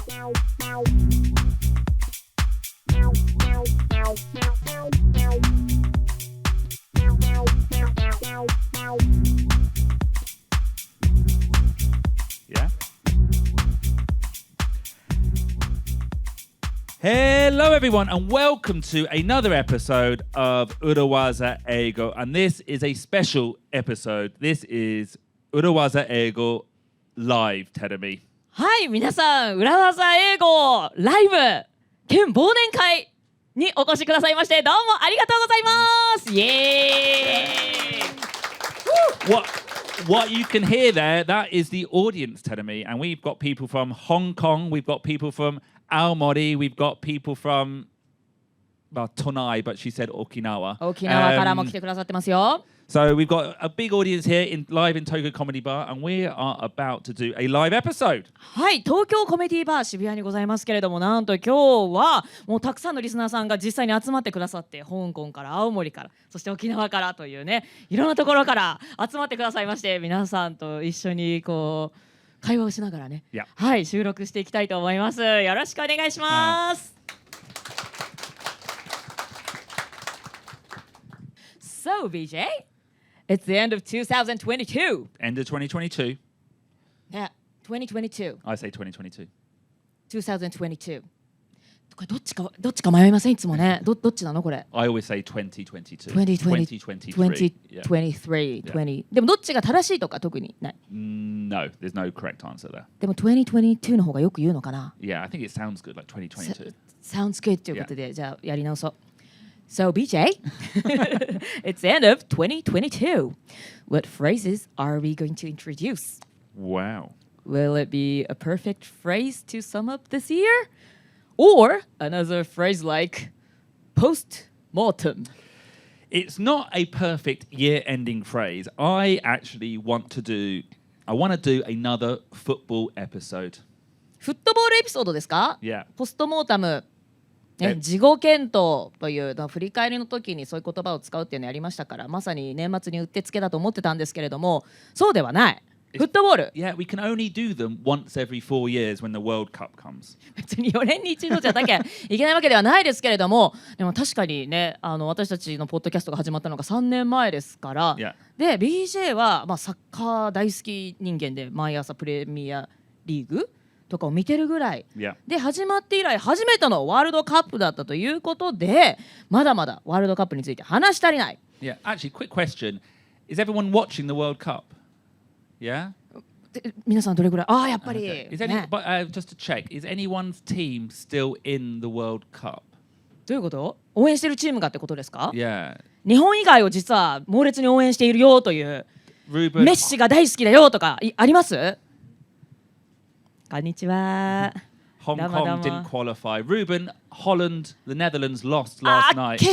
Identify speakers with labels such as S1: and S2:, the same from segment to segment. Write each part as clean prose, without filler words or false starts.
S1: Hello everyone and welcome to another episode of 裏技英語 and this is a special episode. This is 裏技英語 LIVE, Terumi.
S2: はい、皆さん、裏技英語ライブ兼忘年会にお越しくださいましてどうもありがとうございます。イエーイ。
S1: What you can hear there, that is the audience, Terumi, and we've got people from Hong Kong, we've got people from Aomori, we've got people from Tonai, but she said Okinawa.
S2: 沖縄からも来てくださってますよ。
S1: So we've got a big audience here live in Tokyo Comedy Bar, and we are about to do a live episode.
S2: はい、東京コメディバー渋谷にございますけれども、なんと今日はもうたくさんのリスナーさんが実際に集まってくださって、香港から青森から、そして沖縄からというね、いろんなところから集まってくださいまして、皆さんと一緒にこう会話をしながらね、はい、収録していきたいと思います。よろしくお願いします。So, BJ, it's the end of 2022.
S1: End of 2022.
S2: Yeah, 2022.
S1: I say 2022.
S2: 2022. これどっちか迷いませんいつもね。どっちなのこれ。
S1: I always say 2022.
S2: 2023. でもどっちが正しいとか特にない。
S1: No, there's no correct answer there.
S2: でも2022の方がよく言うのかな。
S1: Yeah, I think it sounds good, like 2022.
S2: Sounds good ということで、じゃあやり直そう。So, BJ, it's the end of 2022. What phrases are we going to introduce?
S1: Wow.
S2: Will it be a perfect phrase to sum up this year? Or another phrase like post-mortem?
S1: It's not a perfect year-ending phrase. I want to do another football episode.
S2: フットボールエピソードですか？
S1: Yeah.
S2: ポストモータム。事後検討という振り返りの時にそういう言葉を使うっていうのをやりましたから、まさに年末にうってつけだと思ってたんですけれども、そうではない。フットボール。
S1: Yeah, we can only do them once every 4 years when the World Cup comes.
S2: 別に4年に一度じゃなきゃいけないわけではないですけれども、でも確かにね、私たちのポッドキャストが始まったのが3年前ですから、で BJ は、サッカー大好き人間で毎朝プレミアリーグとかを見てるぐらい、で始まって以来初めてのワールドカップだったということで、まだまだワールドカップについて話し足りない。
S1: Yeah, actually, quick question. Is everyone watching the World Cup? Yeah?
S2: 皆さんどれぐらい？やっぱり。
S1: But, just to check, is anyone's team still in the World Cup?
S2: どういうこと？応援してるチームがってことですか？
S1: Yeah.
S2: 日本以外を実は猛烈に応援しているよという、メッシが大好きだよとかあります？こんにちは。
S1: Hong Kong didn't qualify. Ruben, Holland, the Netherlands lost last night.
S2: 今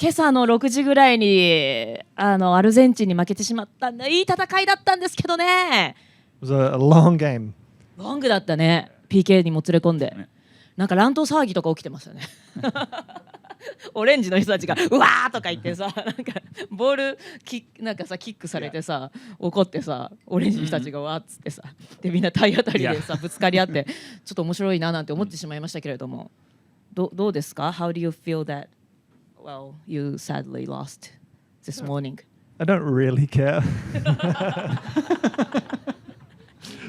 S2: 朝の6時ぐらいにアルゼンチンに負けてしまったんだ。いい戦いだったんですけどね。
S3: It was a long game.
S2: ロングだったね。PK にも連れ込んで。なんか乱闘騒ぎとか起きてましたね。オレンジの人たちがうわーとか言ってさ、なんかボールなんかさキックされてさ、怒ってさ、オレンジの人たちがわーっつってさ、でみんな体当たりでさぶつかり合って、ちょっと面白いななんて思ってしまいましたけれども、どうですか？ How do you feel that? Well, you sadly lost this morning.
S3: I don't really care.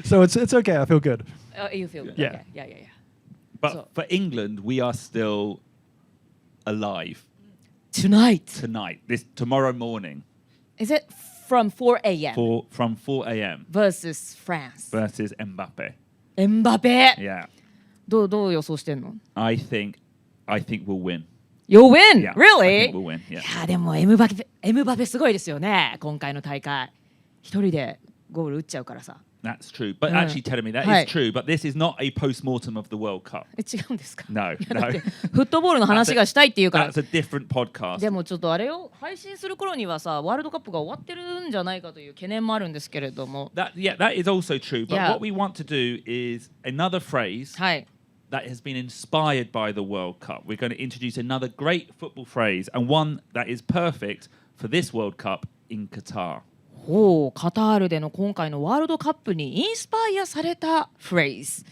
S3: So it's okay. I feel good.
S2: You feel good.
S3: Yeah.
S2: Yeah.
S1: But for England, we are still alive.
S2: Tonight.
S1: Tomorrow morning.
S2: Is it from 4 a.m.?
S1: From 4 a.m.
S2: versus France.
S1: Versus Mbappe.
S2: エムバペ。
S1: Yeah.
S2: どう予想してんの？
S1: I think we'll win.
S2: You'll win?
S1: Yeah,
S2: Really?
S1: I think we'll win. Yeah.
S2: いやでもエムバペすごいですよね。今回の大会。一人でゴール打っちゃうからさ。
S1: That's true. But actually telling me that is true. But this is not a post-mortem of the World Cup.
S2: 違うんですか？
S1: No.
S2: フットボールの話がしたいっていうから。
S1: That's a different podcast.
S2: でもちょっとあれを配信する頃にはさ、ワールドカップが終わってるんじゃないかという懸念もあるんですけれども。
S1: That is also true. But what we want to do is another phrase that has been inspired by the World Cup. We're going to introduce another great football phrase and one that is perfect for this World Cup in Qatar.
S2: カタールでの今回のワールドカップにインスパイアされたフレーズ。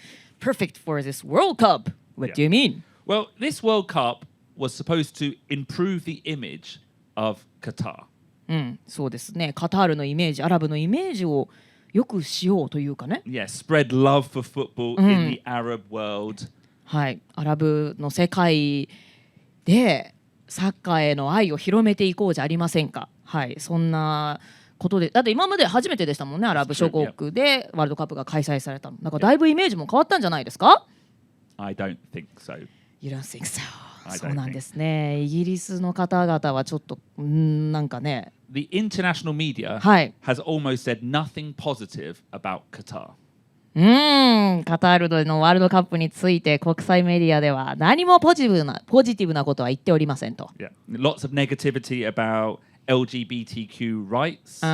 S2: perfect for this World Cup. What do you mean?
S1: Well, this World Cup was supposed to improve the image of Qatar.
S2: そうですね。カタールのイメージ、アラブのイメージをよくしようというかね。
S1: Yeah, spread love for football in the Arab world.
S2: はい、アラブの世界でサッカーへの愛を広めていこうじゃありませんか。はい、そんなことで、だって今まで初めてでしたもんね、アラブ諸国でワールドカップが開催されたの。なんかだいぶイメージも変わったんじゃないですか？
S1: I don't think so.
S2: You don't think so. そうなんですね。イギリスの方々はちょっとなんかね。
S1: The international media
S2: はい、
S1: has almost said nothing positive about Qatar.
S2: カタールでのワールドカップについて国際メディアでは何もポジティブなことは言っておりませんと。
S1: Yeah. Lots of negativity about LGBTQ rights.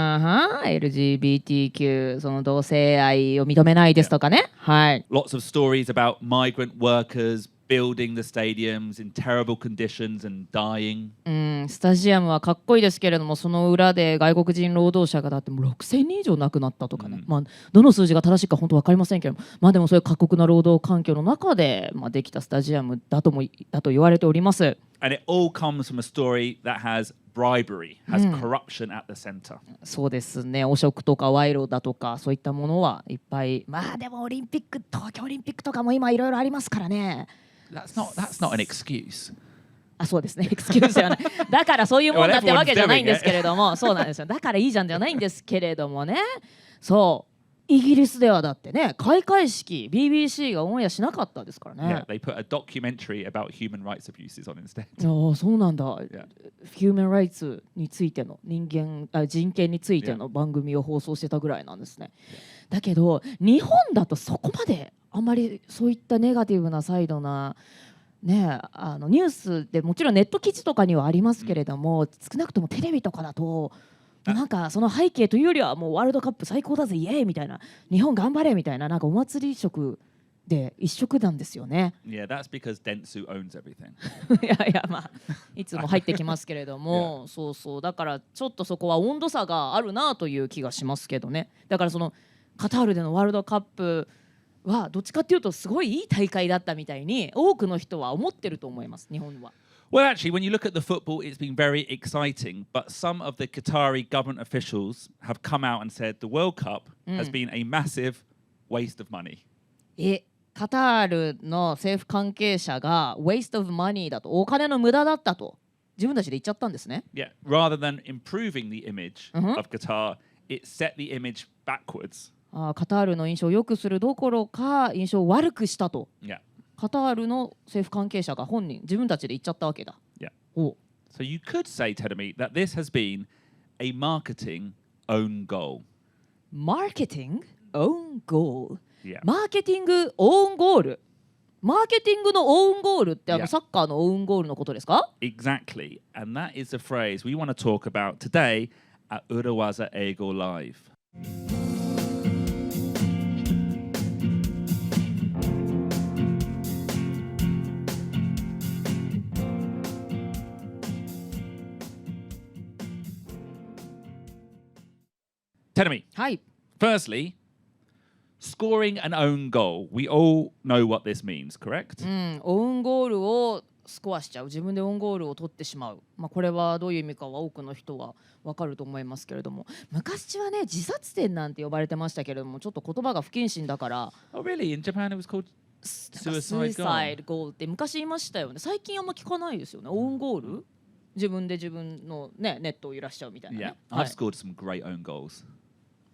S2: LGBTQ その同性愛を認めないですとかね。はい。
S1: Lots of stories about migrant workers building the stadiums in terrible conditions and dying.
S2: スタジアムはかっこいいですけれども、その裏で外国人労働者がだってもう6000人以上亡くなったとかね。まあどの数字が正しいか本当わかりませんけど、まあでもそういう過酷な労働環境の中でできたスタジアムだと言われております。
S1: And it all comes from a story that has bribery, has corruption at the center.
S2: そうですね。汚職とか賄賂だとかそういったものはいっぱい。まあでもオリンピック、東京オリンピックとかも今いろいろありますからね。
S1: That's not an excuse.
S2: あ、そうですね。エクスキューズじゃない。だからそういうもんだってわけじゃないんですけれども、そうなんですよ。だからいいじゃんじゃないんですけれどもね。そう。イギリスではだってね、開会式 BBC がオンエアしなかったですからね。
S1: Yeah, they put a documentary about human rights abuses on instead.
S2: ああ、そうなんだ。
S1: Yeah.
S2: ヒューマンライツについての人権についての番組を放送してたぐらいなんですね。だけど日本だとそこまであんまりそういったネガティブなサイドなね、ニュースでもちろんネット記事とかにはありますけれども、少なくともテレビとかだとなんかその背景というよりはもうワールドカップ最高だぜイエーイみたいな、日本頑張れみたいな、なんかお祭り色で一色なんですよね。
S1: Yeah, that's because Dentsu owns everything.
S2: いやいや、まあいつも入ってきますけれどもそうそう、だからちょっとそこは温度差があるなという気がしますけどね。だからそのカタールでのワールドカップはどっちかっていうとすごいいい大会だったみたいに多くの人は思ってると思います、日本は。
S1: Well, actually, when you look at the football, it's been very exciting. But some of the Qatari government officials have come out and said the World Cup has been a massive waste of money.
S2: カタールの政府関係者が waste of money だと、お金の無駄だったと自分たちで言っちゃったんですね。
S1: Yeah, rather than improving the image of Qatar, it set the image backwards.
S2: カタールの印象を良くするどころか印象を悪くしたと。
S1: Yeah.
S2: カタールの政府関係者が自分たちで言っちゃったわけだ。
S1: Yeah. So you could say, Tedemi, that this has been a marketing own goal.
S2: Marketing own goal.
S1: Yeah.
S2: マーケティングオウンゴール。マーケティングのオウンゴールって
S1: Yeah.
S2: サッカーのオウンゴールのことですか？
S1: Exactly. And that is the phrase we want to talk about today at 裏技英語 LIVE. Tedemi,
S2: はい。
S1: firstly, scoring an own goal. We all know what this means, correct?
S2: オウンゴールをスコアしちゃう、自分でオウンゴールを取ってしまう、これはどういう意味かは多くの人は分かると思いますけれども、昔はね自殺点なんて呼ばれてましたけれども、ちょっと言葉が不謹慎だから
S1: Oh, really? In Japan it was called
S2: suicide goal って昔言いましたよね。最近あんま聞かないですよね。オウンゴール、自分で自分の、ネットを揺らしちゃうみたいな、ね。
S1: Yeah, I've scored some great own goals.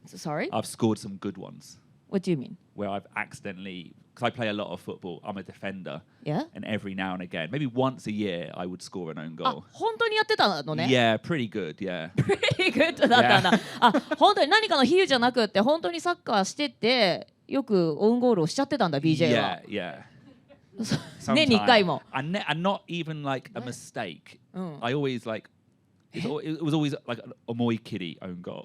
S2: Sorry?
S1: I've scored some good ones.
S2: What do you mean?
S1: Where I've accidentally, because I play a lot of football, I'm a defender.
S2: Yeah?
S1: And every now and again, maybe once a year, I would score an own
S2: あ、
S1: goal.
S2: 本当にやってたのね。
S1: Yeah, pretty good, yeah.
S2: Pretty good だったんだ。本当に何かの比喩じゃなくって本当にサッカーしててよくオウンゴールをしちゃってたんだ BJ は。
S1: Yeah.
S2: 年に1回も。
S1: And not even like a mistake. I always like, it was always like an omoikiri own goal.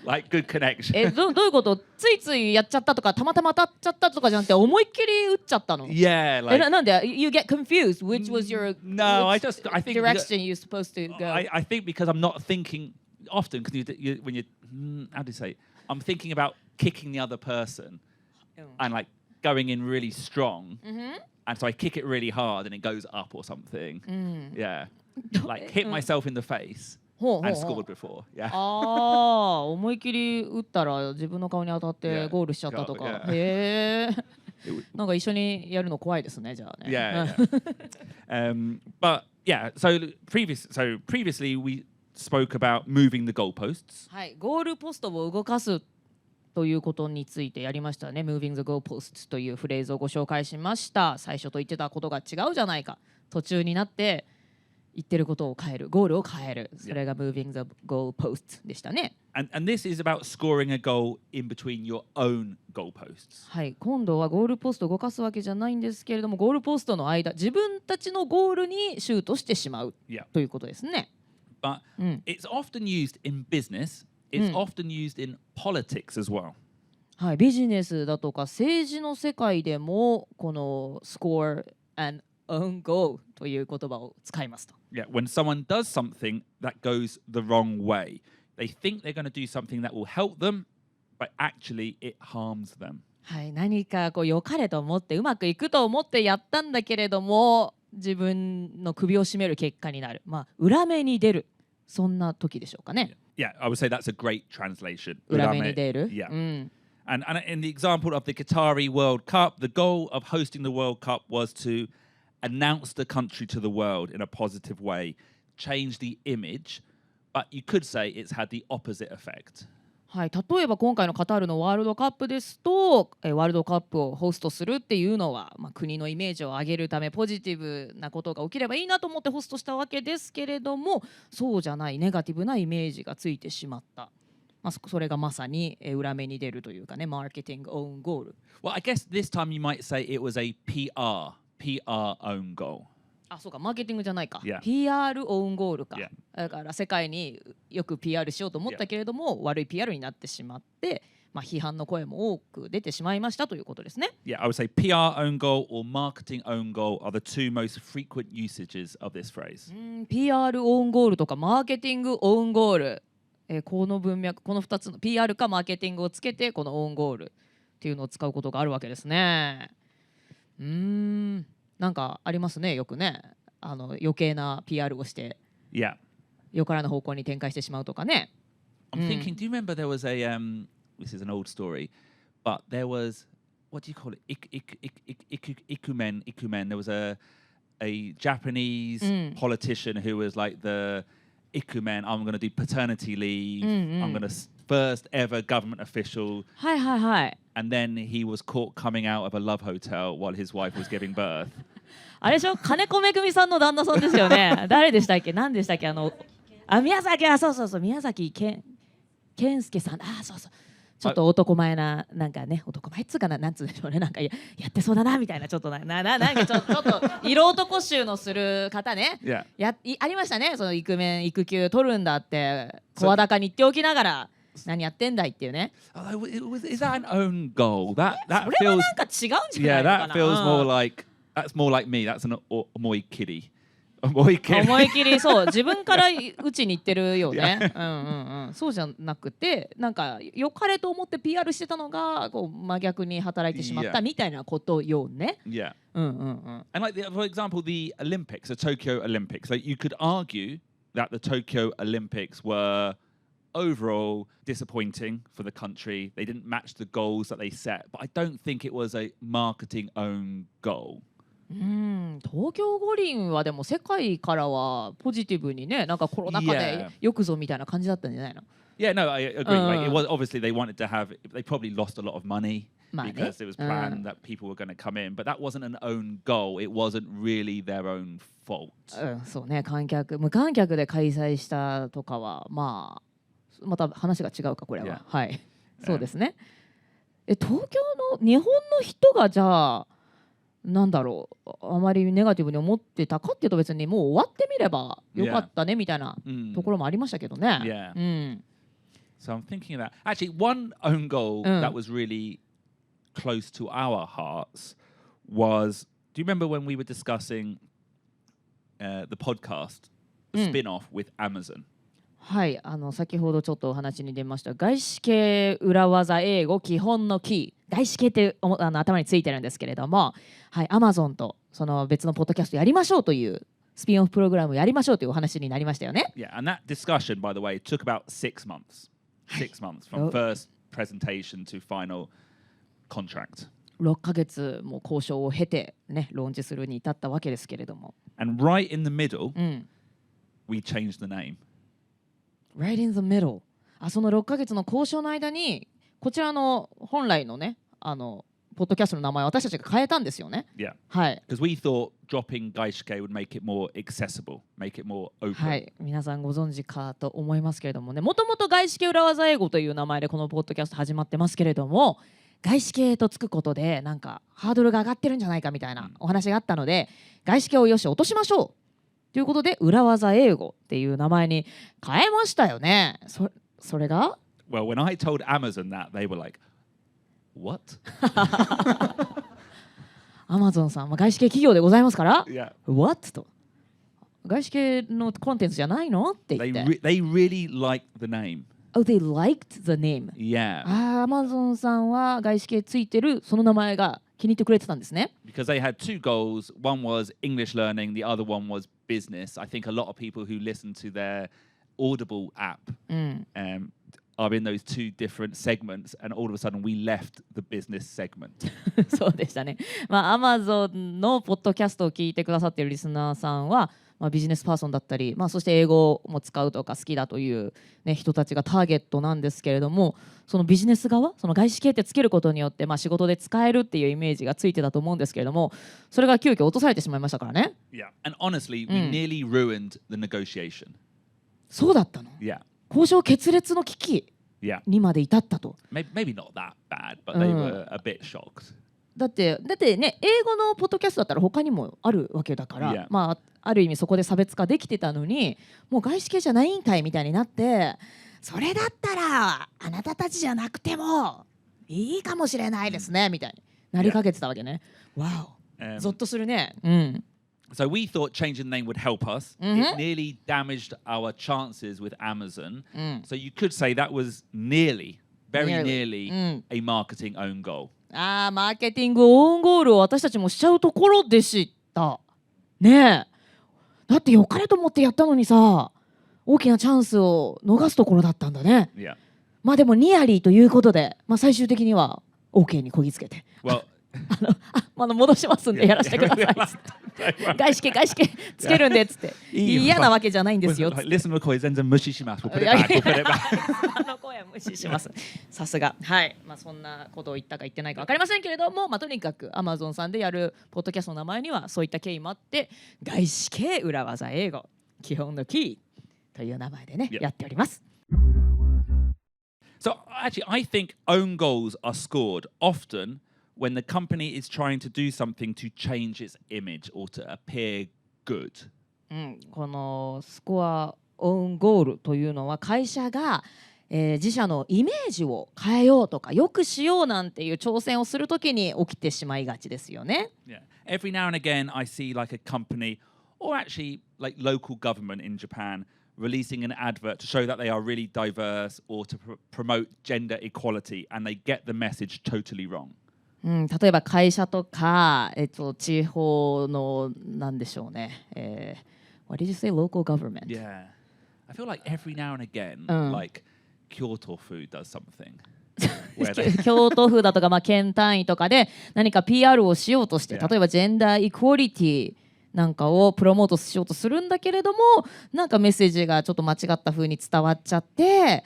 S1: Like good connection.
S2: どういうこと？ついついやっちゃったとかたまたま当たっちゃったとかじゃなくて思いっきり打っちゃったの。
S1: Yeah, like
S2: なんで you get confused which was your
S1: No, I think
S2: direction you're supposed to go.
S1: I think because I'm not thinking often because you when you how do you say I'm thinking about kicking the other person and like going in really strong. And so I kick it really hard and it goes up or something. Yeah. Like hit myself in the face and scored before. Yeah.
S2: 思い切り打ったら自分の顔に当たってゴールしちゃったとか。へえ。なんか一緒にやるの怖いですね、じゃあね。
S1: Yeah. But yeah, so previously we spoke about moving the goalposts.
S2: はい、ゴールポストを動かすということについてやりましたね。Moving the goalposts というフレーズをご紹介しました。最初と言ってたことが違うじゃないか。途中になって言ってることを変える、ゴールを変える。それが Moving the goalposts でしたね。
S1: And this is about scoring a goal in between your own goalposts.
S2: はい、今度はゴールポストを動かすわけじゃないんですけれども、ゴールポストの間、自分たちのゴールにシュートしてしまうということですね。
S1: But it's often used in business. It's often used in politics as well.
S2: はい、ビジネスだとか政治の世界でもこの score and own goal という言葉を使いますと。
S1: Yeah, when someone does something that goes the wrong way, they think they're going to do something that will help them, but actually it harms them.
S2: はい、何かこう良かれと思ってうまくいくと思ってやったんだけれども、自分の首を絞める結果になる。まあ裏目に出る。そんな時でしょうかね。
S1: Yeah, I would say that's a great translation.
S2: 裏目に出る。
S1: Yeah. And in the example of the Qatari World Cup, the goal of hosting the World Cup was to announce the country to the world in a positive way, change the image, but you could say it's had the opposite effect.
S2: はい、例えば今回のカタールのワールドカップですと、ワールドカップをホストするっていうのは、国のイメージを上げるためポジティブなことが起きればいいなと思ってホストしたわけですけれども、そうじゃないネガティブなイメージがついてしまった。それがまさに裏目に出るというかね、マーケティングオウンゴール。
S1: Well, I guess this time you might say it was a PR own goal.
S2: あ、そうか、マーケティングじゃないか。
S1: Yeah.
S2: PR オウンゴールか。
S1: Yeah.
S2: だから世界によく PR しようと思ったけれども、悪い PR になってしまって、批判の声も多く出てしまいましたということですね。
S1: Yeah, I would say PR own goal or marketing own goal are the two most frequent usages of this phrase.
S2: PR オウンゴールとかマーケティングオウンゴール。この文脈、この2つの PR かマーケティングをつけてこのオウンゴールっていうのを使うことがあるわけですね。なんかありますね、よくね。余計な PR をして、
S1: Yeah.
S2: よからぬ方向に展開してしまうとかね。
S1: I'm thinking, do you remember there was a this is an old story, but there was, what do you call it? Ikumen. There was a Japanese politician who was like the ikumen. I'm going to do paternity leave. I'm going to first ever government official.
S2: はいはいはい。
S1: And then he was caught coming out of a love hotel while his wife was giving birth.
S2: あれでしょ、金子めぐみさんの旦那さんですよね。誰でしたっけ、何でしたっけ、宮崎、そう、宮崎健介さん、そう。ちょっと男前な、なんかね、男前っつうかな、なんつうんでしょうね、なんかやってそうだなみたいな、ちょっとなんかちょっと色男衆のする方ね、ありましたね、その育休取るんだって声高に言っておきながら何やってんだいっていうね。
S1: Is that an own goal? That
S2: それは
S1: feels
S2: なんか違うんじゃないのかな。
S1: Yeah, that feels more like me. That's an omoi kitty. 思い切り
S2: そう自分から打ちに行ってるよね。そうじゃなくて、なんか良かれと思って PR してたのがこう真逆に働いてしまったみたいなことよね。
S1: Yeah. And like for example, the Olympics, the Tokyo Olympics. Like you could argue that the Tokyo Olympics were overall disappointing for the country. They didn't match the goals that they set, but I don't think it was a marketing own goal.
S2: 東京五輪はでも世界からはポジティブにね、なんかコロナ禍でよくぞみたいな感じだったんじゃないの？
S1: Yeah, no, I agree. Like, it was obviously they wanted to have. They probably lost a lot of money because it was planned that people were going to come in, but that wasn't an own goal. It wasn't really their own fault.
S2: そうね、無観客で開催したとかはまた話が違うかこれは。はい、そうですね。東京の日本の人がじゃあなんだろう、あまりネガティブに思ってたかっていうと別にもう終わってみればよかったねみたいなところもありましたけどね。
S1: So I'm thinking that actually one own goal that was really close to our hearts was, do you remember when we were discussing the podcast, the spin-off with Amazon?
S2: はい、先ほどちょっとお話に出ました外資系裏技英語基本のキー、外資系って頭についてるんですけれども、はい、Amazon とその別のポッドキャストやりましょうというスピンオフプログラムやりましょうというお話になりましたよね。
S1: Yeah, and that discussion, by the way, took about 6 months. 6 months from first presentation to final contract.
S2: 6ヶ月も交渉を経てね、ローンチするに至ったわけですけれども。
S1: And right in the middle, we changed the name.Right
S2: in the middle. その6ヶ月の交渉の間にこちらの本来のねポッドキャストの名前を私たちが変えたんですよね。
S1: Yeah.
S2: はい。
S1: Because we thought dropping 外資系 would make it more accessible, make it more open.
S2: はい。皆さんご存知かと思いますけれどもね、もともと外資系裏技英語という名前でこのポッドキャスト始まってますけれども、外資系とつくことでなんかハードルが上がってるんじゃないかみたいなお話があったので、外資系をよし落としましょう。ということで裏技英語っていう名前に変えましたよね。それが
S1: Well, when I told Amazon that, they were like, What?
S2: Amazon さん、外資系企業でございますから、
S1: yeah.
S2: What? と外資系のコンテンツじゃないのって言って。
S1: They really liked the name.
S2: Oh, they liked the name.
S1: Yeah.
S2: Amazon さんは外資系ついてるその名前が気に入ってくれてたんですね。
S1: Because they had two goals. One was English learning. The other one was business. I think a lot of people who listen to their Audible app are in those two different segments, and all of a sudden we left the business segment.
S2: そうでしたね。Amazon のポッドキャストを聞いてくださっているリスナーさんは、ビジネスパーソンだったり、そして英語も使うとか好きだという、人たちがターゲットなんですけれども、そのビジネス側、その外資系ってつけることによって、仕事で使えるっていうイメージがついてたと思うんですけれども、それが急遽落とされてしまいましたからね。
S1: Yeah, and honestly, we nearly ruined the negotiation.
S2: そうだったの。
S1: Yeah.
S2: 交渉決裂の危機にまで至ったと。
S1: Maybe not that bad, but they were a bit shocked.
S2: だってね、英語のポッドキャストだったら他にもあるわけだから、ある意味そこで差別化できてたのに、もう外資系じゃないんかいみたいになって、それだったらあなたたちじゃなくてもいいかもしれないですねみたいになりかけてたわけね。わお、ゾッとするね。
S1: So we thought changing the name would help us. It nearly damaged our chances with Amazon. So you could say that was very nearly a marketing own goal.
S2: マーケティングオウンゴールを私たちもしちゃうところでした。ねえ。だって良かれと思ってやったのにさ、大きなチャンスを逃すところだったんだね。
S1: Yeah.
S2: でもニアリーということで、最終的には OK にこぎつけて。
S1: Well,
S2: 戻しますんでやらせてください。外資系つけるんでっつって嫌なわけじゃないんですよ。
S1: Listen の声全然無視します。We'll put it back.
S2: の声は無視します。さすが。はい。そんなことを言ったか言ってないか分かりませんけれども、とにかく Amazon さんでやるポッドキャストの名前にはそういった経緯もあって、外資系裏技英語基本のキーという名前でね、やっております。
S1: So actually, I think own goals are scored often.When the company is trying to do something to change its image or to appear good.
S2: このスコアオウンゴールというのは会社が、自社のイメージを変えようとか良くしようなんていう挑戦をするときに起きてしまいがちですよね。
S1: Yeah. Every now and again I see like a company or actually like local government in Japan releasing an advert to show that they are really diverse or to promote gender equality and they get the message totally wrong.
S2: 例えば会社とか、地方のなんでしょうね。What did you say? Local government.
S1: Yeah. I feel like every now and again, like Kyoto Food does something.
S2: 京都府だとか、県単位とかで何か PR をしようとして、例えばジェンダーイクオリティなんかをプロモートしようとするんだけれども、なんかメッセージがちょっと間違った風に伝わっちゃって。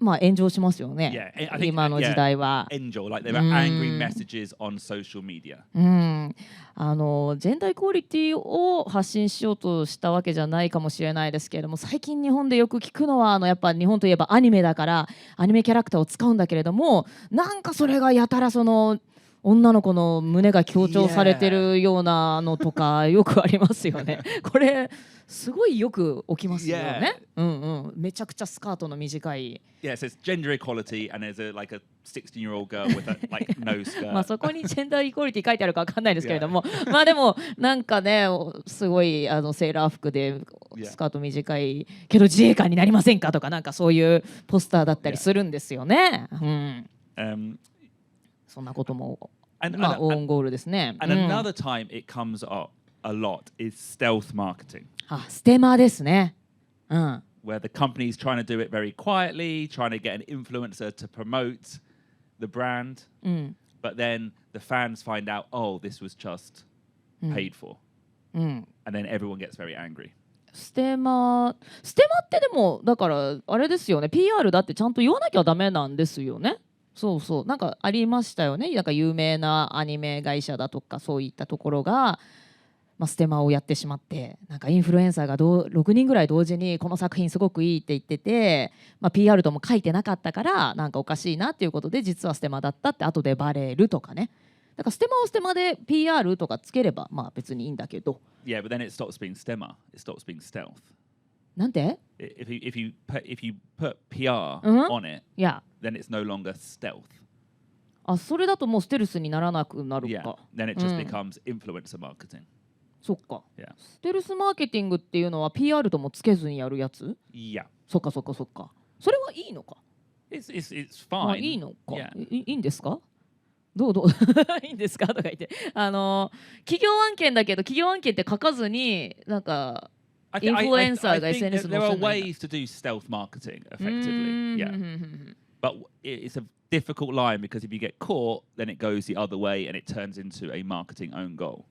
S2: 炎上しますよね。
S1: Yeah,
S2: 今の時代は。
S1: 炎上、like there are angry messages on social media.
S2: ジェンダーイクオリティを発信しようとしたわけじゃないかもしれないですけれども、最近日本でよく聞くのはやっぱ日本といえばアニメだからアニメキャラクターを使うんだけれども、なんかそれがやたらその女の子の胸が強調されてるようなのとかよくありますよね。これすごいよく起きますよね。めちゃくちゃスカートの短い。
S1: Yeah, so it's gender equality and there's like a 16-year-old girl with a like no skirt.
S2: そこにジェンダーイコリティ書いてあるかわかんないですけれども、でもなんかね、すごいセーラー服でスカート短いけど自衛官になりませんかとかなんかそういうポスターだったりするんですよね。そんなこともまあオウンゴールですね。
S1: And another time it comes up a lot is stealth marketing.
S2: ステマですね。
S1: Where the company is trying to do it very quietly, trying to get an influencer to promote the brand, but then the fans find out, oh, this was just paid for, and then everyone gets very angry.
S2: ステマってでもだからあれですよね。PR だってちゃんと言わなきゃダメなんですよね。そうそう、なんかありましたよね。なんか有名なアニメ会社だとかそういったところが。ステマをやってしまってなんかインフルエンサーが6人ぐらい同時にこの作品すごくいいって言ってて、PR とも書いてなかったからなんかおかしいなっていうことで実はステマだったって後でバレるとかね。だからステマをステマで PR とかつければ別にいいんだけど。
S1: Yeah, but then it stops being stemma. It stops being stealth.
S2: なんて
S1: if you put PR on it,
S2: yeah.
S1: then it's no longer stealth.
S2: それだともうステルスにならなくなるか。
S1: Yeah, then it just becomes influencer marketing.
S2: そっか、
S1: yeah.
S2: ステルスマーケティングっていうのは PR ともつけずにやるやつ？
S1: Yeah.
S2: そっか。それはいいのか？
S1: It's fine.
S2: いいのか、
S1: yeah.
S2: いいんですか？どういいんですかとか言って企業案件だけど企業案件って書かずになんかインフルエンサーが SNS に載せないんだ。
S1: There are ways to do stealth marketing effectively. Yeah. But it's a difficult line because if you get caught, then it goes the other way and it turns into a marketing own goal.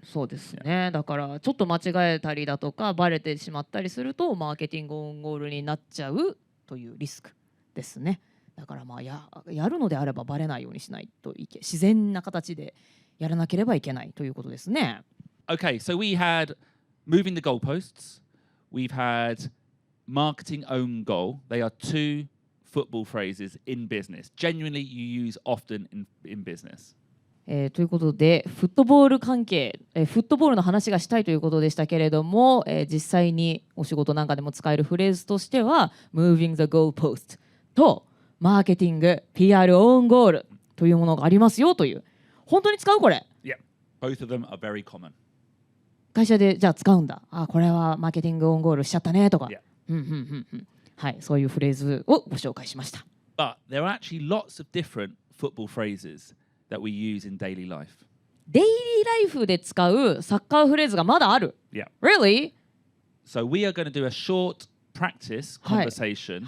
S2: そうですね。だからちょっと間違えたりだとかバレてしまったりするとマーケティングオンゴールになっちゃうというリスクですね。だからやるのであればバレないようにしないといけ、自然な形でやらなければいけないということですね。
S1: Okay, so we had moving the goalposts. We've had marketing own goal. They are two football phrases in business. Genuinely, you use often in business.
S2: ということでフットボール関係、フットボールの話がしたいということでしたけれども、実際にお仕事なんかでも使えるフレーズとしては Moving the goalpost とマーケティング PR オンゴールというものがありますよという。本当に使うこれ？
S1: Yeah, both of them are very common.
S2: 会社でじゃあ使うんだ。これはマーケティングオンゴールしちゃったねとか。はい、そういうフレーズをご紹介しました。
S1: But there are actually lots of different football phrases that we use in daily life.
S2: デイリーライフで使うサッカーフレーズがまだある。
S1: Yeah.
S2: Really?
S1: So we are going to do a short practice conversation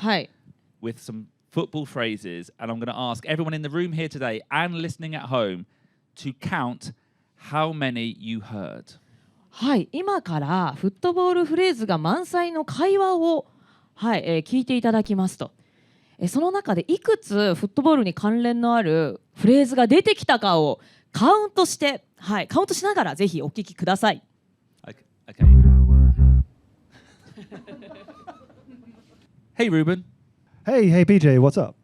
S1: with some football phrases, and I'm going to ask everyone in the room here today and listening at home to count how many you heard.
S2: はい、今からフットボールフレーズが満載の会話を、聞いていただきますと。その中でいくつフットボールに関連のあるフレーズが出てきたかをカウントして、カウントしながらぜひお聞きください。
S1: Okay. Hey, Ruben.
S3: Hey, PJ, what's up?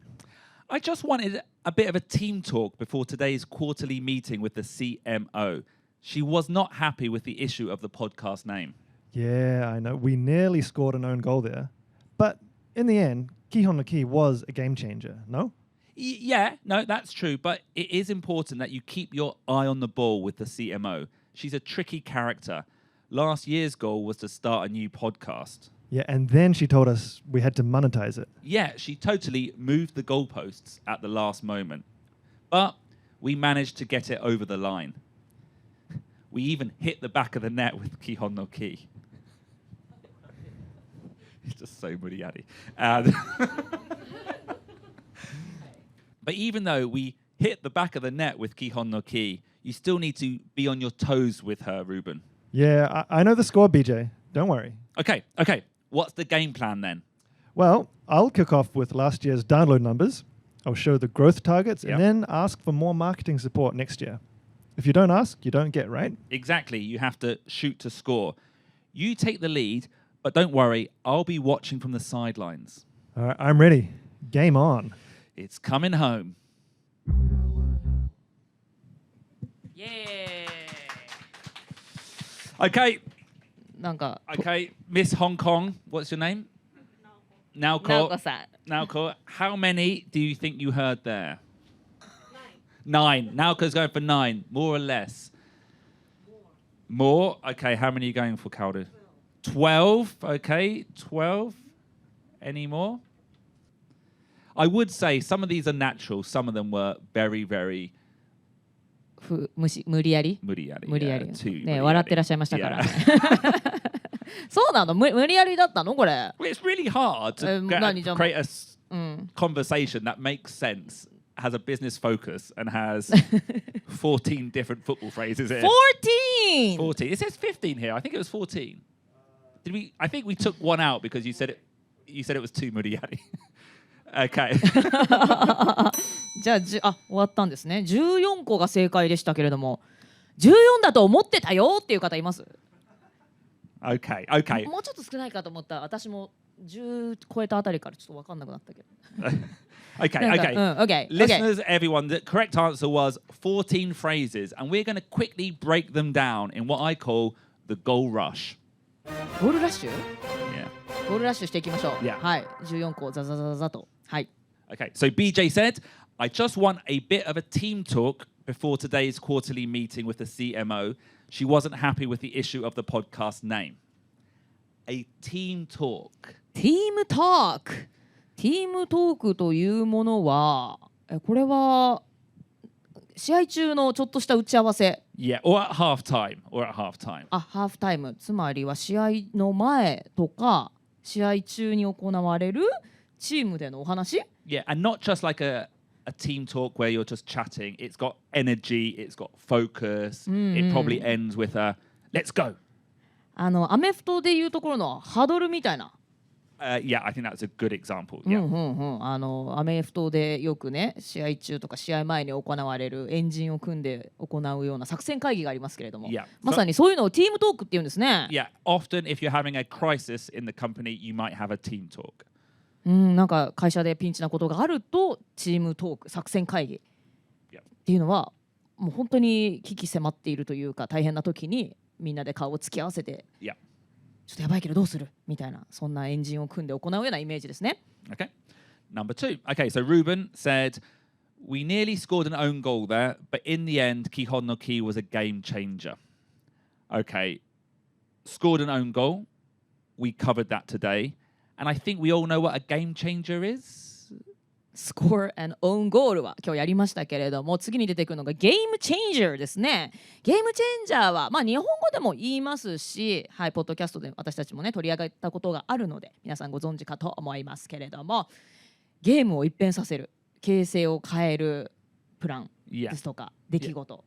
S1: I just wanted a bit of a team talk before today's quarterly meeting with the CMO. She was not happy with the issue of the podcast name.
S3: Yeah, I know. We nearly scored an own goal there. But in the end, Kihon no Ki was a game changer, no?
S1: Yeah, no, that's true. But it is important that you keep your eye on the ball with the CMO. She's a tricky character. Last year's goal was to start a new podcast.
S3: Yeah, and then she told us we had to monetize it.
S1: Yeah, she totally moved the goalposts at the last moment. But we managed to get it over the line. We even hit the back of the net with Kihon no Ki. He's just so muddy-addy. But even though we hit the back of the net with Kihon no Ki, you still need to be on your toes with her, Ruben.
S3: Yeah, I know the score, BJ. Don't worry.
S1: Okay. What's the game plan then?
S3: Well, I'll kick off with last year's download numbers. I'll show the growth targets and then ask for more marketing support next year. If you don't ask, you don't get, right?
S1: Exactly. You have to shoot to score. You take the lead, but don't worry, I'll be watching from the sidelines.
S3: All right, I'm ready. Game on.
S1: It's coming home.
S2: Yeah.
S1: Okay.
S2: なんか
S1: Okay, Miss Hong Kong, what's your name? Naoko.
S2: さん。
S1: Naoko, how many do you think you heard there? 9. Naoko's going for 9, more or less? More? Okay, how many are you going for, Kaldu? 12. Okay, 12. Any more? I would say some of these are natural. Some of them were very, very
S2: 無理やり
S1: 無理やり。
S2: 無理やり。
S1: too
S2: ね、笑ってらっしゃいましたから。
S1: Yeah.
S2: そうなの？無理やりだったのこれ。
S1: Well, it's really hard to create a conversation that makes sense, has a business focus, and has 14 different football phrases here.
S2: 14!
S1: 14. It says 15 here. I think it was 14. Did we? I think we took one out because you said it was too 無理やり。Okay.
S2: じゃあ、終わったんですね。14個が正解でしたけれども、14だと思ってたよっていう方います？
S1: Okay, okay.
S2: もうちょっと少ないかと思ったら、私も10超えたあたりからちょっと分かんなくなったけど。
S1: Okay. Listeners, everyone, the correct answer was 14 phrases, and we're going to quickly break them down in what I call the goal rush.
S2: ゴールラッシュ？
S1: Yeah.
S2: ゴールラッシュしていきましょう。
S1: Yeah.
S2: はい。14個ザザザザと。はい。
S1: Okay, so BJ said, I just want a bit of a team talk before today's quarterly meeting with the CMO. She wasn't happy with the issue of the podcast name. A team talk.
S2: ティームトーク。ティームトークというものは、これは試合中のちょっとした打ち合わせ。
S1: Yeah, or at halftime. Or at halftime.
S2: ハーフタイム。つまりは試合の前とか試合中に行われるチームでのお話？
S1: Yeah, and not just like a team talk where you're just chatting. It's got energy, it's got focus. It probably ends with a let's go.
S2: アメフトでいうところのハドルみたいな。
S1: Yeah, I think that's a good example. Yeah.
S2: アメフトでよくね、試合中とか試合前に行われるエンジンを組んで行うような作戦会議がありますけれども、
S1: Yeah.
S2: まさにそういうのをティームトークって言うんですね。
S1: Yeah, often if you're having a crisis in the company, you might have a team talk.
S2: なんか会社でピンチなことがあるとチームトーク、作戦会議っていうのはもう本当に危機迫っているというか、大変な時にみんなで顔を突き合わせて、
S1: Yeah.
S2: ちょっとやばいけどどうするみたいな、そんなエンジンを組んで行うようなイメージですね。
S1: Okay. Number 2. Okay, so Ruben said, we nearly scored an own goal there, but in the end, 基本のKEY was a game changer. Okay, scored an own goal. We covered that today. And I think we all know what a game changer is.
S2: Score and own goal は今日やりましたけれども、次に出てくるのがゲームチェンジャーですね。ゲームチェンジャーは、日本語でも言いますし、はい、ポッドキャストで私たちもね取り上げたことがあるので皆さんご存知かと思いますけれども、ゲームを一変させる、形勢を変えるプランですとか、出来事。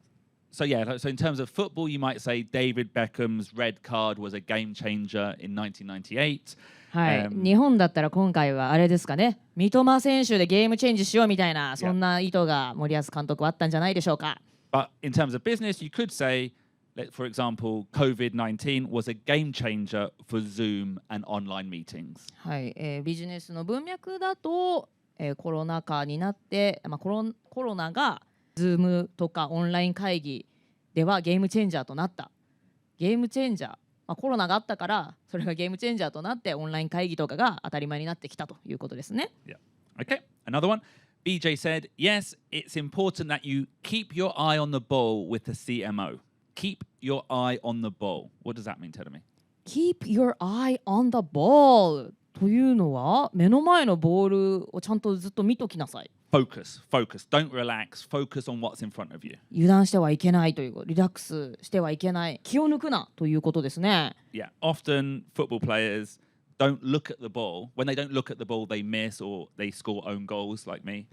S1: So so in terms of football, you might say David Beckham's red card was a game changer in 1998.
S2: はい、日本だったら今回はあれですかね、三笘選手でゲームチェンジしようみたいな、そんな意図が森保監督はあったんじゃないでしょうか。
S1: But in terms of business, you could say, for example, COVID-19 was a game changer for Zoom and online meetings.
S2: はい、ビジネスの文脈だと、コロナ禍になって、コロナが Zoom とかオンライン会議ではゲームチェンジャーとなった。ゲームチェンジャー。コロナがあったからそれがゲームチェンジャーとなってオンライン会議とかが当たり前になってきたということですね。
S1: Yeah. Okay. Another one. BJ said, yes, it's important that you keep your eye on the ball with the CMO. Keep your eye on the ball. What does that mean? Tell me.
S2: Keep your eye on the ball というのは目の前のボールをちゃんとずっと見ときなさい。
S1: Focus. Don't relax. Focus on what's in front of you.
S2: 油断してはいけないという、リラックスしてはいけない、気を抜くなということですね。
S1: Yeah. Often football players don't look at the ball. When they don't look at the ball, they miss or they score own goals like me.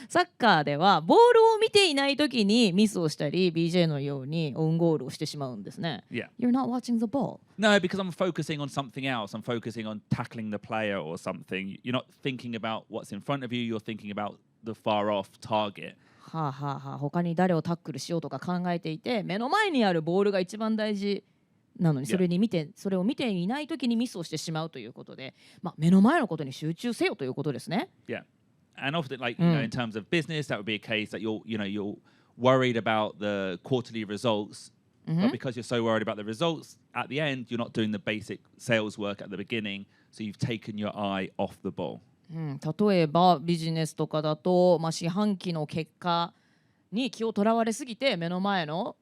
S2: サッカーではボールを見ていないときにミスをしたり BJ のようにオウンゴールをしてしまうんですね。
S1: Yeah.
S2: You're not watching the ball.
S1: No, because I'm focusing on something else. I'm focusing on tackling the player or something. You're not thinking about what's in front of you. You're thinking about the far off target.
S2: 他に誰をタックルしようとか考えていて、目の前にあるボールが一番大事なのに、それを見ていないときにミスをしてしまうということで、目の前のことに集中せよということですね。
S1: Yeah. And often, like, you know, in terms of business, that would be a case that you're worried about the quarterly results, but because you're so worried about the results at the end, you're not doing the basic sales work at the beginning, so you've taken your eye off the ball.
S2: 例えばビジネスとかだと、四半期の結果に気をとらわれすぎて目の前の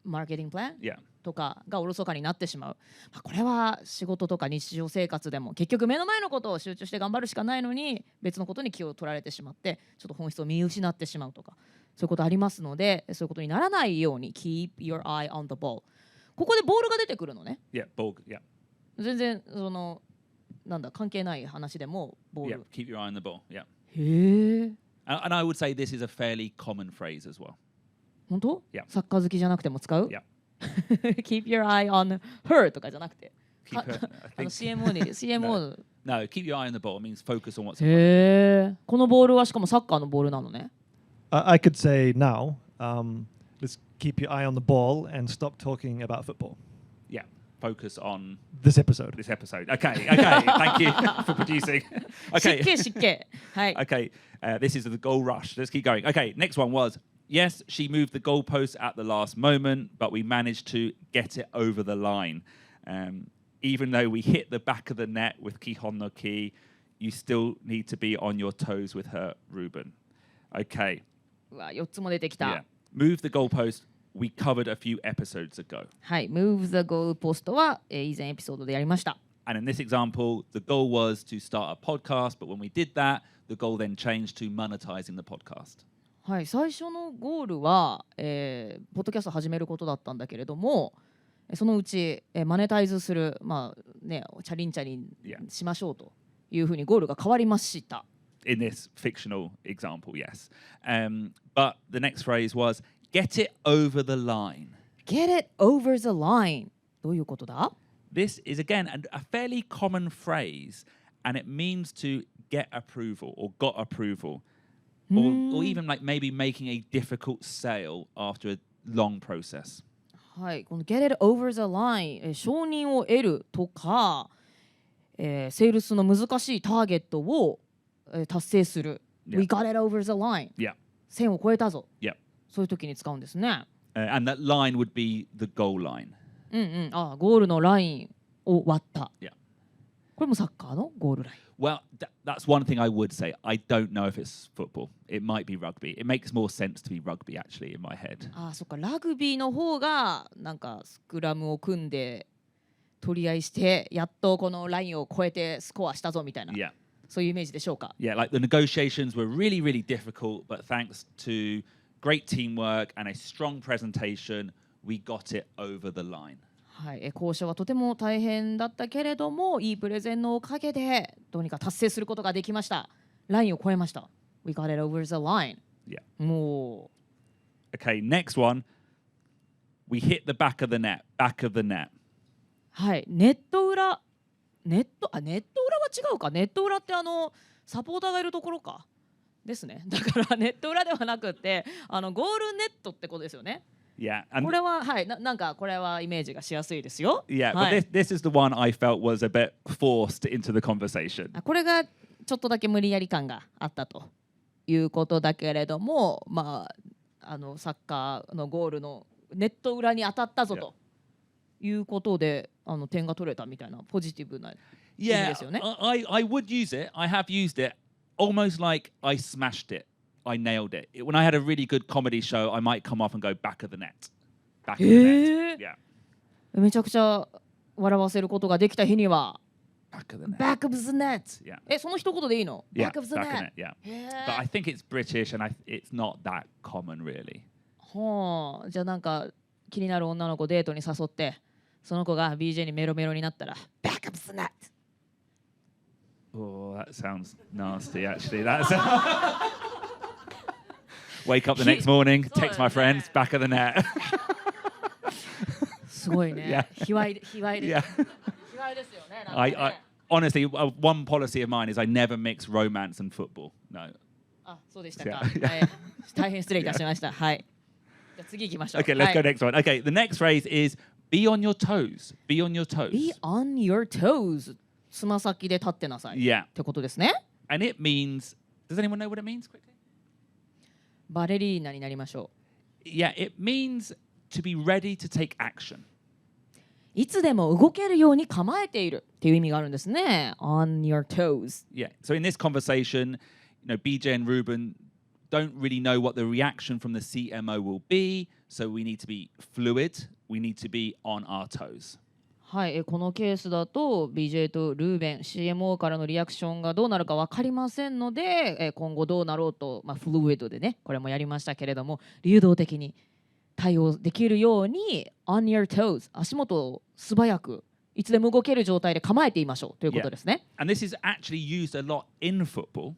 S2: マーケティングプラン、とかがおろそかになってしまう、これは仕事とか日常生活でも結局目の前のことを集中して頑張るしかないのに別のことに気を取られてしまってちょっと本質を見失ってしまうとかそういうことありますので、そういうことにならないように Keep your eye on the ball。 ここでボールが出てくるのね。
S1: Yeah, ball, yeah.
S2: 全然なんだ関係ない話でもボール、
S1: Yeah, keep your eye on the ball, yeah.
S2: へえ。
S1: And I would say this is a fairly common phrase as well.
S2: 本当？
S1: Yeah.
S2: サッカー好きじゃなくても使う？
S1: Yeah.
S2: Keep your eye on her とかじゃなくて
S1: Keep her, I think.
S2: CMO に CMO
S1: No, keep your eye on the ball means focus on what's
S2: へえ。このボールはしかもサッカーのボールなのね。
S3: I could say now, let's keep your eye on the ball and stop talking about football.
S1: Yeah, focus on
S3: This episode.
S1: this episode. Okay, thank you for producing.
S2: 湿
S1: Okay,
S2: 気湿気。はい。
S1: okay, this is the goal rush. Let's keep going. Okay, next one was, yes, she moved the goalpost at the last moment, but we managed to get it over the line. Even though we hit the back of the net with 基本のKEY, you still need to be on your toes with her, Ruben. Okay.
S2: うわ、4つも出てきた。
S1: Yeah. Move the goalpost. We covered a few episodes ago.
S2: はい。Move the goalpost は、以前エピソードでやりました。
S1: And in this example, the goal was to start a podcast, but when we did that, the goal then changed to monetizing the podcast.
S2: はい。最初のゴールは、ポッドキャスト始めることだったんだけれども、そのうち、マネタイズする、まあね、チャリンチャリンしましょうというふうにゴールが変わりました。
S1: In this fictional example, yes. But the next phrase was, get it over the line.
S2: Get it over the line. どういうことだ？
S1: This is, again, a fairly common phrase, and it means to get approval or got approval, or even like maybe making a difficult sale after a long process.
S2: はい、この Get it over the line、承認を得るとか、セールスの難しいターゲットを、達成する。
S1: Yeah.
S2: We got it over the line。Yeah. 線を越えたぞ。
S1: Yeah.
S2: そういう時に使うんですね。
S1: And that line would be the goal line.
S2: うんうん。あ、ゴールのラインを割った。
S1: Yeah.
S2: これもサッカーのゴールライン。
S1: Well, that's one thing I would say. I don't know if it's football. It might be rugby. It makes more sense to be rugby, actually, in my head.
S2: あ、そっか。ラグビーの方がなんかスクラムを組んで取り合いしてやっとこのラインを越えてスコアしたぞみたいな。
S1: Yeah.
S2: そういうイメージでしょうか。
S1: Yeah, like the negotiations were really, really difficult, but thanks to great teamwork and a strong presentation, we got it over the line.
S2: はい、交渉はとても大変だったけれども、いいプレゼンのおかげでどうにか達成することができました。ラインを越えました。We got it over the line.
S1: Yeah.
S2: もう。
S1: Okay, next one. We hit the back of the net. Back of the net.
S2: はい、ネット裏は違うか。ネット裏ってサポーターがいるところか。ですね。だからネット裏ではなくて、ゴールネットってことですよね。
S1: Yeah.
S2: これははい、なんかこれはイメージがしやすいですよ。
S1: Yeah,
S2: はい、
S1: but this is the one I felt was a bit forced into the conversation.
S2: これがちょっとだけ無理やり感があったということだけれども、まあサッカーのゴールのネット裏に当たったぞということで、点が取れたみたいなポジティブな意味ですよね。
S1: I would use it. I have used it almost like I smashed it. I nailed it. When I had a really good comedy show, I might come off and go back of the net. Back of the net. Yeah.
S2: めちゃくちゃ笑わせることができた日には
S1: Back of the net.
S2: Back of the net.
S1: Yeah.
S2: その一言でいいの？
S1: Yeah,
S2: Back of the
S1: back of
S2: net.
S1: the net. Yeah. But I think it's British and it's not that common, really.
S2: はあ、じゃあなんか気になる女の子デートに誘って、その子が BJ にメロメロになったら Back of the net.
S1: Oh, that sounds nasty, actually. That's wake up the next morning, text my friends, back of the net.
S2: すごいね。卑猥ですよね。
S1: Honestly, one policy of mine is I never mix romance and football. No.
S2: あ、そうでしたか。大変失礼いたしました。はい。じゃあ次行きましょう。
S1: Okay, let's go next one. Okay, the next phrase is be on your toes. Be on your toes.
S2: Be on your toes. つま先で立ってなさい。
S1: Yeah.
S2: ってことですね。
S1: And it means, does anyone know what it means quickly?
S2: バレリーナになりましょ
S1: う。Yeah, it means to be ready to take action.
S2: いつでも動けるように構えているっていう意味があるんですね。On your toes.
S1: Yeah. So in this conversation, BJ and Ruben don't really know what the reaction from the CMO will be, so we need to be fluid. We need to be on our toes.
S2: はい、このケースだと BJ とルーベン CMO からのリアクションがどうなるか分かりませんので、今後どうなろうと、フルイドでねこれもやりましたけれども流動的に対応できるように on your toes 足元を素早くいつでも動ける状態で構えていましょうということですね。
S1: Yeah. And this is actually used a lot in football.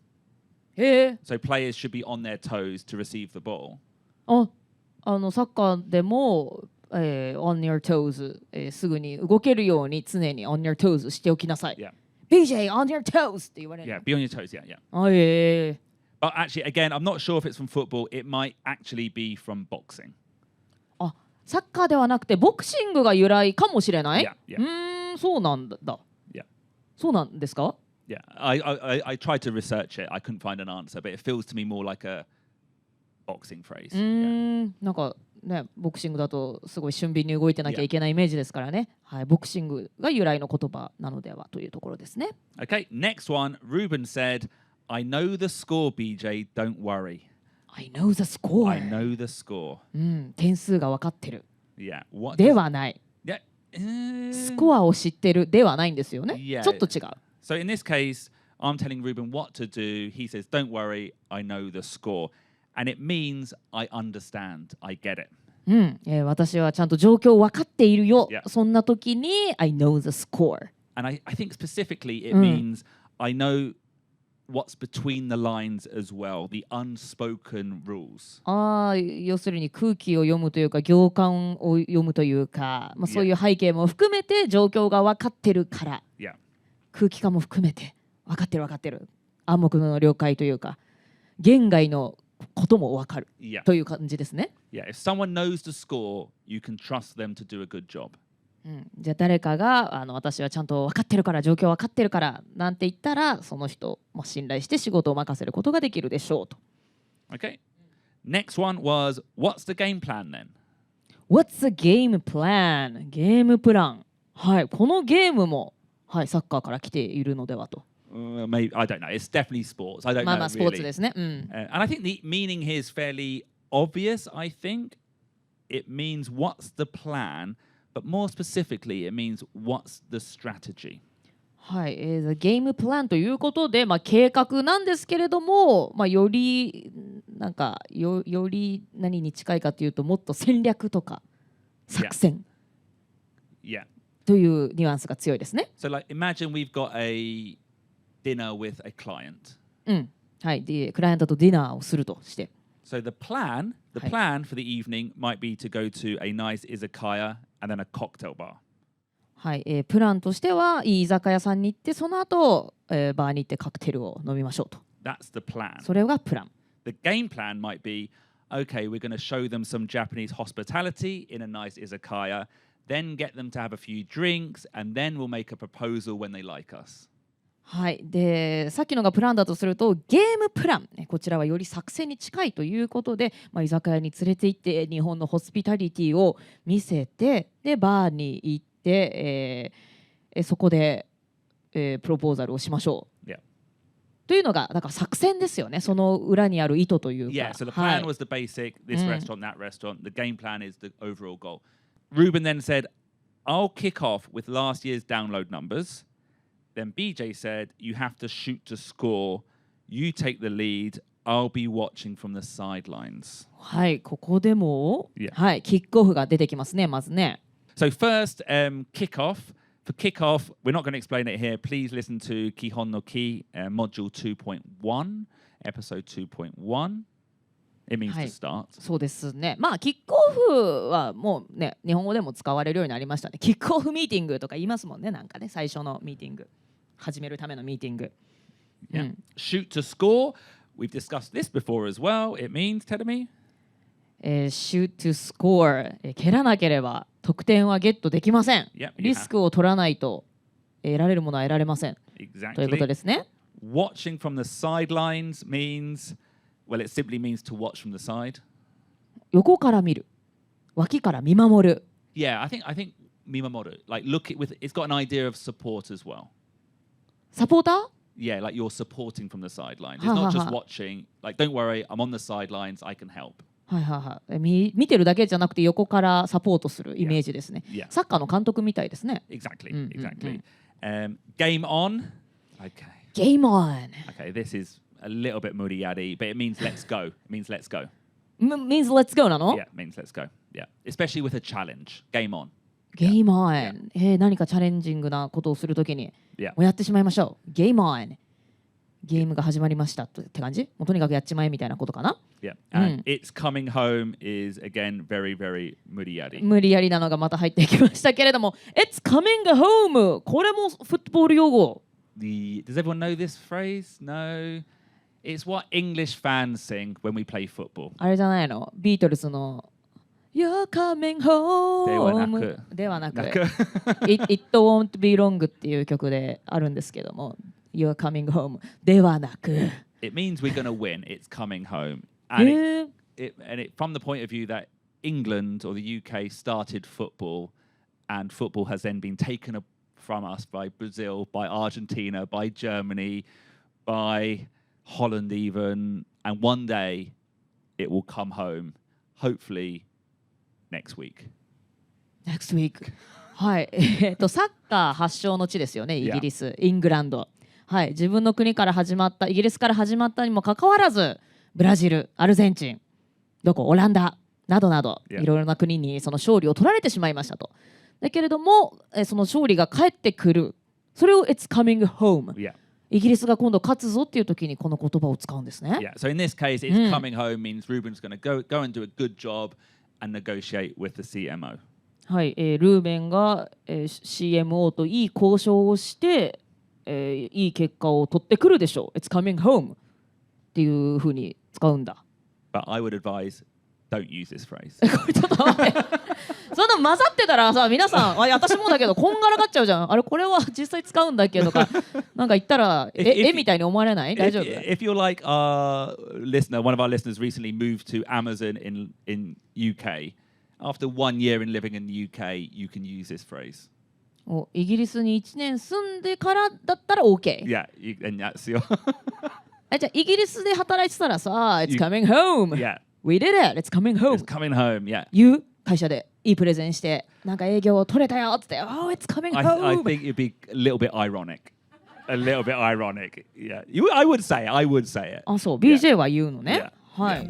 S2: へえ。
S1: So players should be on their toes to receive the ball.
S2: サッカーでもon your toes、すぐに動けるように常に on your toes しておきなさい。
S1: Yeah.
S2: BJ on your toes って言われる。
S1: Yeah, be on your toes. Yeah, yeah. But actually, again, I'm not sure if it's from football. It might actually be from boxing.
S2: サッカーではなくてボクシングが由来かもしれない。
S1: Yeah, yeah.
S2: そうなんだ。
S1: Yeah.
S2: そうなんですか？
S1: Yeah, I tried to research it. I couldn't find an answer, but it feels to me more like a boxing phrase.
S2: なんかね、ボクシングだとすごい俊敏に動いてなきゃいけないイメージですからね。はい、ボクシングが由来の言葉なのではというところですね。
S1: Okay, next one. Ruben said, "I know the score, BJ. Don't worry."
S2: I know the score.
S1: I know the score.
S2: 点数が分かってる。
S1: Yeah. What?
S2: ではない。
S1: Yeah.
S2: スコアを知ってるではないんですよね。
S1: Yeah.
S2: ちょっと違う。
S1: So in this case, I'm telling Ruben what to do. He says, "Don't worry. I know the score." And it means I understand. I get it.
S2: 私はちゃんと状況を分かっているよ。
S1: Yeah.
S2: そんな時に I know the score.
S1: And I think specifically it means I know what's between the lines as well, the unspoken rules.
S2: 要するに空気を読むというか行間を読むというか、そういう背景も含めて状況が分かってるから、
S1: Yeah.
S2: 空気感も含めて分かってる暗黙の了解というか言外のことも分かる、
S1: Yeah.
S2: という感じですね。
S1: Yeah, if someone knows the score, you can trust them to do a good job.
S2: じゃあ誰かが私はちゃんと分かってるから状況分かってるからなんて言ったらその人も信頼して仕事を任せることができるでしょうと。
S1: Okay. Next one was, what's the game plan then?
S2: What's the game plan? ゲームプラン。はい、このゲームも、はい、サッカーから来ているのではと。
S1: Maybe, I don't know. It's definitely sports. I don't know.
S2: スポーツですね。
S1: And I think the meaning here is fairly obvious, I think. It means what's the plan, but more specifically, it means what's the strategy.
S2: はい、ゲームプランということで、計画なんですけれども、より何に近いかというともっと戦略とか作戦
S1: Yeah.
S2: というニュアンスが強いですね。
S1: So like imagine we've got a dinner with a client.
S2: はい、でクライアントとディナーをするとして。
S1: So the plan for the evening might be to go to a nice izakaya and then a cocktail bar.
S2: はい、プランとしてはいい居酒屋さんに行ってその後、バーに行ってカクテルを飲みましょうと。
S1: That's the plan.
S2: それがプラン。
S1: The game plan might be, okay, we're going to show them some Japanese hospitality in a nice izakaya, then get them to have a few drinks, and then we'll make a proposal when they like us.
S2: はい、でさっきのがプランだとするとゲームプラン、こちらはより作戦に近いということで、居酒屋に連れて行って日本のホスピタリティを見せてでバーに行って、そこで、プロポーザルをしましょう、
S1: Yeah.
S2: というのがだから作戦ですよね。その裏にある意図というか。
S1: Yeah, so the plan was the basic, this restaurant, that restaurant. The game plan is the overall goal. Ruben then said, I'll kick off with last year's download numbers. Then BJ said, you have to shoot to score. You take the lead. I'll be watching from the sidelines.
S2: はい、ここでも、
S1: Yeah.
S2: はい、キックオフが出てきますね、まずね。
S1: So first, kickoff. For kickoff, we're not going to explain it here. Please listen to 基本のKEY, module 2.1, episode 2.1. It means to start.
S2: そうですね。キックオフはもうね、日本語でも使われるようになりましたね。キックオフミーティングとか言いますもんね、なんかね、最初のミーティング。始めるためのミーティング。
S1: Yeah. Shoot to score. We've discussed this before as well. It means, tell me.
S2: Shoot to score。蹴らなければ得点はゲットできません。
S1: Yep,
S2: リスクを取らないと得られるものは得られません。
S1: Exactly.
S2: ということですね。
S1: Watching from the sidelines means, well, it simply means to watch from the side.
S2: 横から見る。脇から見守る。
S1: Yeah, I think mimamoru, like look it with, it's got an idea of support as well.
S2: サポーター？
S1: Yeah, like you're supporting from the sidelines. It's not just watching. Like, don't worry, I'm on the sidelines. I can help.
S2: はいはいはい。見てるだけじゃなくて横からサポートするイメージですね。
S1: Yeah.
S2: サッカーの監督みたいですね。
S1: Exactly, exactly. Game on. Okay.
S2: Game on.
S1: Okay, this is a little bit muddy-yaddy, but it means let's go. It means let's go.
S2: Means let's go なの？
S1: Yeah, it means let's go. Yeah, especially with a challenge. Game on.
S2: Game on.何かチャレンジングなことをするときに、
S1: Yeah.
S2: もうやってしまいましょう。Game on. ゲームが始まりましたって感じ？もうとにかくやっちまえみたいなことかな？
S1: Yeah, and it's coming home is again very, very muddy-yaddy.
S2: 無理やりなのがまた入ってきましたけれども、It's coming home. これもフットボール用語。
S1: Does everyone know this phrase? No. It's what English fans sing when we play football.
S2: あれじゃないの？ビートルズのYou're coming home ではなくIt won't be long っていう曲であるんですけども You're coming home ではなく
S1: It means we're going to win. It's coming home. And from the point of view that England or the UK started football and football has then been taken from us by Brazil, by Argentina, by Germany, by Holland even, and one day it will come home, hopefully next week.
S2: Next week. はい。サッカー発祥の地ですよね、イギリス、イングランド。はい。自分の国から始まった、イギリスから始まったにもかかわらず、ブラジル、アルゼンチン、オランダなどなど、いろいろな国にその勝利を取られてしまいましたと。だけれども、その勝利が帰ってくる。それを It's coming home。イギリスが今度勝つぞっていう時にこの言葉を使うんですね。
S1: Yeah, so in this case, it's coming home means Ruben's going to go and do a good job and negotiate with the CMO.
S2: はい、ルーベンが、CMO といい交渉をして、いい結果を取ってくるでしょう。It's coming home っていう風に使うんだ。
S1: But I would advise, don't use this phrase.
S2: これちょっと待って。その混ざってたらさ、皆さん、私もだけどこんがらがっちゃうじゃん。あれこれは実際使うんだっけとか、なんか言ったらみたいに思われない？大丈夫？
S1: If you're like our listener, one of our listeners recently moved to Amazon in UK. After 1 year in living in the UK, you can use this phrase.
S2: イギリスに1年住んでからだったら OK。Yeah,
S1: and that's your.
S2: じゃあイギリスで働いてたらさ、It's coming home.
S1: Yeah.
S2: We did it. It's coming home.
S1: It's coming home. Yeah.
S2: 言う会社でいいプレゼンしてなんか営業を取れたよって言って Oh, it's coming home.
S1: I think it'd be a little bit ironic. A little bit ironic. Yeah. I would say it. I would say it.
S2: あ、そう。BJ は言うのね。はい。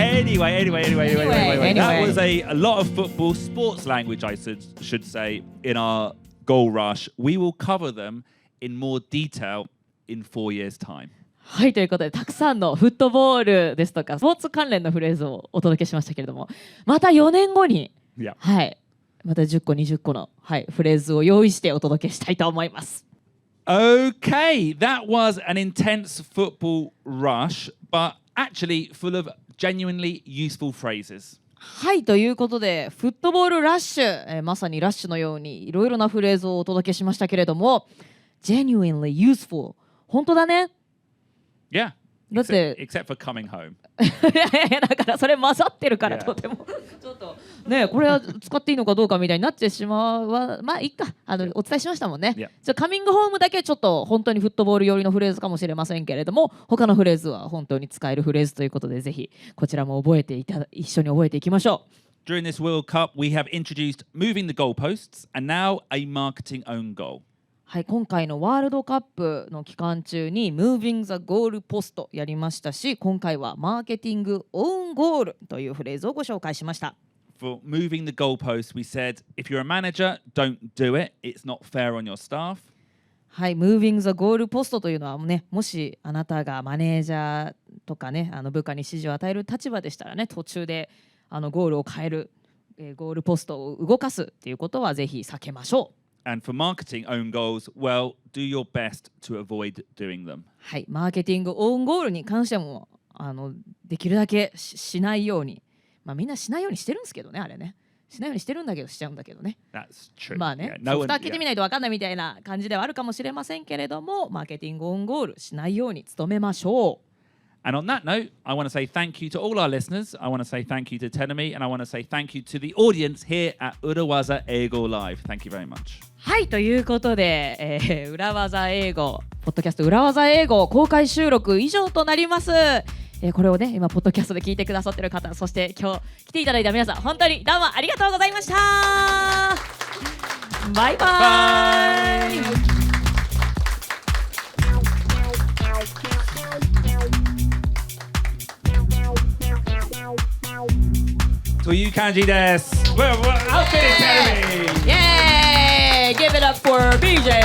S1: Anyway. That was a lot of football sports language, I should say, in our Goal Rush. We will cover them in more detail in 4 years' time.
S2: はい、ということでたくさんのフットボールですとかスポーツ関連のフレーズをお届けしましたけれども、また4年後に、はい、また10個20個の、はい、フレーズを用意してお届けしたいと思います。
S1: Okay, that was an intense football rush, but actually full of genuinely useful phrases.
S2: はい、ということでフットボールラッシュ、まさにラッシュのようにいろいろなフレーズをお届けしましたけれども genuinely useful 本当だね。
S1: Yeah.
S2: だって
S1: except for coming home.
S2: いやだからそれ混ざってるからとてもちょっとねこれは使っていいのかどうかみたいになってしまうはまあいいかお伝えしましたもんね。カミングホームだけちょっと本当にフットボール寄りのフレーズかもしれませんけれども他のフレーズは本当に使えるフレーズということでぜひこちらも一緒に覚えていきましょう。
S1: During this World Cup, we have introduced moving the goalposts and now a marketing own goal.
S2: はい、今回のワールドカップの期間中に Moving the Goalpost やりましたし今回はマーケティングオウンゴールというフレーズをご紹介しました。
S1: For moving the goalpost, we said if you're a manager, don't do it. It's not fair on your staff.
S2: はい、Moving the Goalpost というのはね、もしあなたがマネージャーとかね、部下に指示を与える立場でしたらね、途中でゴールを変える、ゴールポストを動かすっていうことはぜひ避けましょう。
S1: And for marketing own goals, well, do your best to avoid doing them.
S2: はい、マーケティングオウンゴールに関してもできるだけ しないように、まあみんなしないようにしてるんですけどね、あれね。しないようにしてるんだけどしちゃうんだけどね。
S1: That's true.
S2: まあね、蓋開けてみないと分かんないみたいな感じではあるかもしれませんけれども、マーケティングオウンゴールしないように努めましょう。
S1: And on that note, I want to say thank you to all our listeners. I want to say thank you to Tenami, and I want to say thank you to the audience here at 裏技英語 Live. Thank you very much.
S2: はい、ということで、裏技英語ポッドキャスト裏技英語公開収録以上となります。これをね今ポッドキャストで聞いてくださってる方、そして今日来ていただいた皆さん、本当にどうもありがとうございました。バイバイ。
S1: という感じです。Well, outfit is Terry.
S2: Yay! Give it up for BJ.